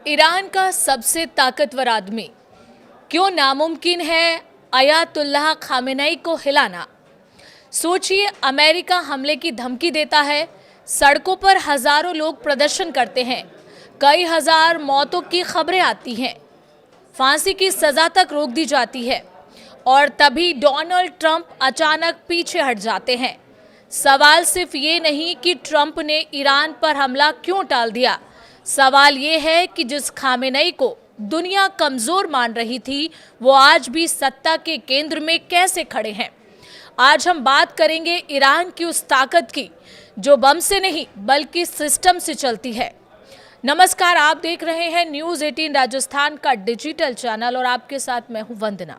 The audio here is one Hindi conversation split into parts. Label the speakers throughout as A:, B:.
A: ईरान का सबसे ताकतवर आदमी, क्यों नामुमकिन है अयातुल्लाह खामेनेई को हिलाना। सोचिए, अमेरिका हमले की धमकी देता है, सड़कों पर हजारों लोग प्रदर्शन करते हैं, कई हजार मौतों की खबरें आती हैं, फांसी की सजा तक रोक दी जाती है और तभी डोनाल्ड ट्रंप अचानक पीछे हट जाते हैं। सवाल सिर्फ ये नहीं कि ट्रंप ने ईरान पर हमला क्यों टाल दिया, सवाल ये है कि जिस खामेनेई को दुनिया कमजोर मान रही थी, वो आज भी सत्ता के केंद्र में कैसे खड़े हैं। आज हम बात करेंगे ईरान की उस ताकत की जो बम से नहीं बल्कि सिस्टम से चलती है। नमस्कार, आप देख रहे हैं न्यूज़ 18 राजस्थान का डिजिटल चैनल और आपके साथ मैं हूं वंदना।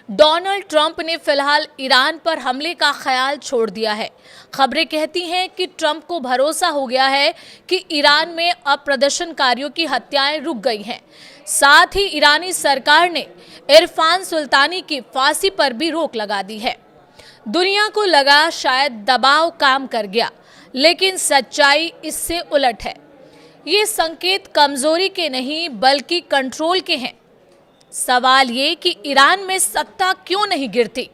A: डोनाल्ड ट्रंप ने फिलहाल ईरान पर हमले का ख्याल छोड़ दिया है। खबरें कहती हैं कि ट्रंप को भरोसा हो गया है कि ईरान में अब प्रदर्शनकारियों की हत्याएं रुक गई हैं। साथ ही ईरानी सरकार ने इरफान सुल्तानी की फांसी पर भी रोक लगा दी है। दुनिया को लगा शायद दबाव काम कर गया, लेकिन सच्चाई इससे उलट है। ये संकेत कमजोरी के नहीं बल्कि कंट्रोल के हैं। सवाल ये कि ईरान में सत्ता क्यों नहीं गिरती।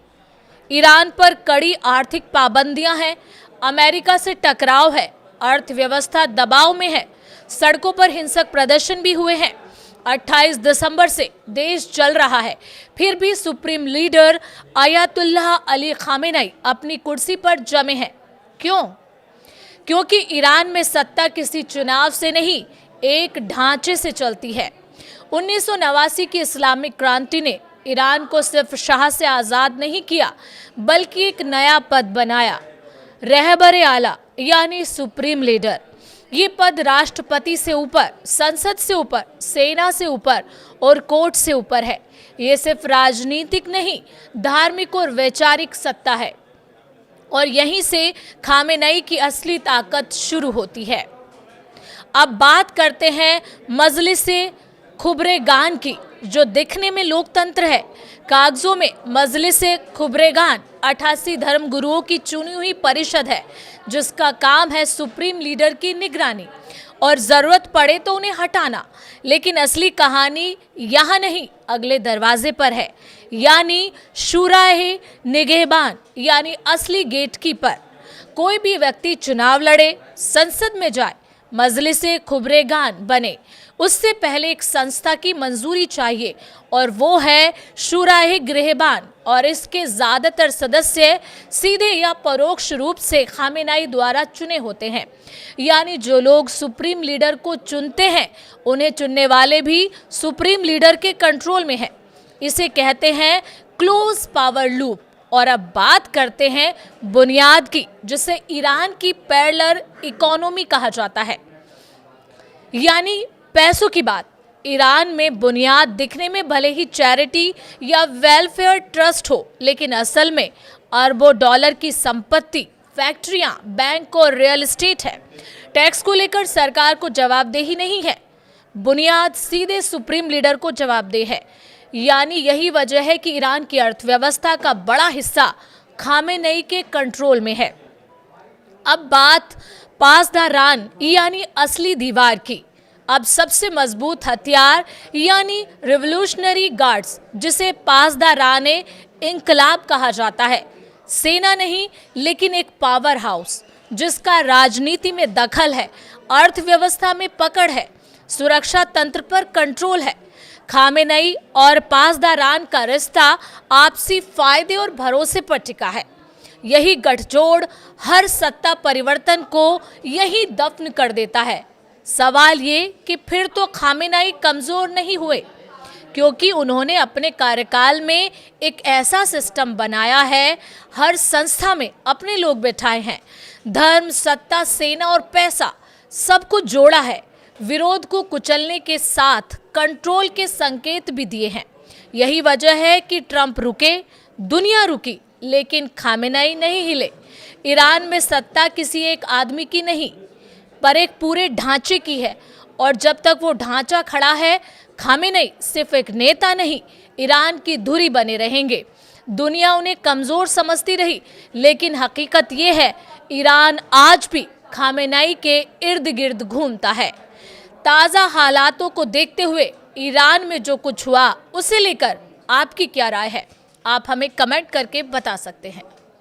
A: ईरान पर कड़ी आर्थिक पाबंदियां हैं, अमेरिका से टकराव है, अर्थव्यवस्था दबाव में है, सड़कों पर हिंसक प्रदर्शन भी हुए हैं। 28 दिसंबर से देश चल रहा है, फिर भी supreme leader Ayatollah Ali Khamenei अपनी कुर्सी पर जमे हैं। क्यों? क्योंकि ईरान में सत्ता किसी चुनाव से नहीं, एक ढांचे से चलती है। 1989 की इस्लामिक क्रांति ने ईरान को सिर्फ शाह से आज़ाद नहीं किया, बल्कि एक नया पद बनाया, रहबर आला यानी सुप्रीम लीडर। ये पद राष्ट्रपति से ऊपर, संसद से ऊपर, सेना से ऊपर और कोर्ट से ऊपर है। ये सिर्फ राजनीतिक नहीं, धार्मिक और वैचारिक सत्ता है और यहीं से खामेनेई की असली ताकत शुरू होती है। अब बात करते हैं मजलिसे खुबरेगान की, जो दिखने में लोकतंत्र है। कागजों में मजलिसे खुबरेगान 88 धर्म गुरुओं की चुनी हुई परिषद है, जिसका काम है सुप्रीम लीडर की निगरानी और जरूरत पड़े तो उन्हें हटाना। लेकिन असली कहानी यहाँ नहीं, अगले दरवाजे पर है, यानी शूराए निगहबान यानी असली गेटकीपर। कोई भी व्यक्ति चुनाव लड़े, संसद में जाए, मजलिसे खुबरेगान बने, उससे पहले एक संस्था की मंजूरी चाहिए और वो है शूराए निगहबान। और इसके ज्यादातर सदस्य सीधे या परोक्ष रूप से खामेनेई द्वारा चुने होते हैं, यानी जो लोग सुप्रीम लीडर को चुनते हैं, उन्हें चुनने वाले भी सुप्रीम लीडर के कंट्रोल में हैं। इसे कहते हैं क्लोज पावर लूप। और अब बात करते हैं बुनियाद की, जिसे ईरान की पैरेलल इकोनॉमी कहा जाता है, यानी पैसों की बात। ईरान में बुनियाद दिखने में भले ही चैरिटी या वेलफेयर ट्रस्ट हो, लेकिन असल में अरबों डॉलर की संपत्ति, फैक्ट्रियां, बैंक और रियल एस्टेट है। टैक्स को लेकर सरकार को जवाबदेही नहीं है, बुनियाद सीधे सुप्रीम लीडर को जवाबदेह है। यानी यही वजह है कि ईरान की अर्थव्यवस्था का बड़ा हिस्सा खामेनेई के कंट्रोल में है। अब बात पासदारान यानी असली दीवार की। अब सबसे मजबूत हथियार यानी रिवोल्यूशनरी गार्ड्स, जिसे पासदाराने इंकलाब कहा जाता है, सेना नहीं लेकिन एक पावर हाउस जिसका राजनीति में दखल है, अर्थव्यवस्था में पकड़ है, सुरक्षा तंत्र पर कंट्रोल है। खामेनेई और पासदारान का रिश्ता आपसी फायदे और भरोसे पर टिका है। यही गठजोड़ हर सत्ता परिवर्तन को यही दफन कर देता है। सवाल ये कि फिर तो खामेनेई कमजोर नहीं हुए, क्योंकि उन्होंने अपने कार्यकाल में एक ऐसा सिस्टम बनाया है, हर संस्था में अपने लोग बैठाए हैं, धर्म, सत्ता, सेना और पैसा सब कुछ जोड़ा है, विरोध को कुचलने के साथ कंट्रोल के संकेत भी दिए हैं। यही वजह है कि ट्रंप रुके, दुनिया रुकी, लेकिन खामेनेई नहीं हिले। ईरान में सत्ता किसी एक आदमी की नहीं, पर एक पूरे ढांचे की है और जब तक वो ढांचा खड़ा है, खामेनेई सिर्फ एक नेता नहीं, ईरान की धुरी बने रहेंगे। दुनिया उन्हें कमजोर समझती रही, लेकिन हकीकत ये है ईरान आज भी खामेनेई के इर्द गिर्द घूमता है। ताज़ा हालातों को देखते हुए ईरान में जो कुछ हुआ उसे लेकर आपकी क्या राय है, आप हमें कमेंट करके बता सकते हैं।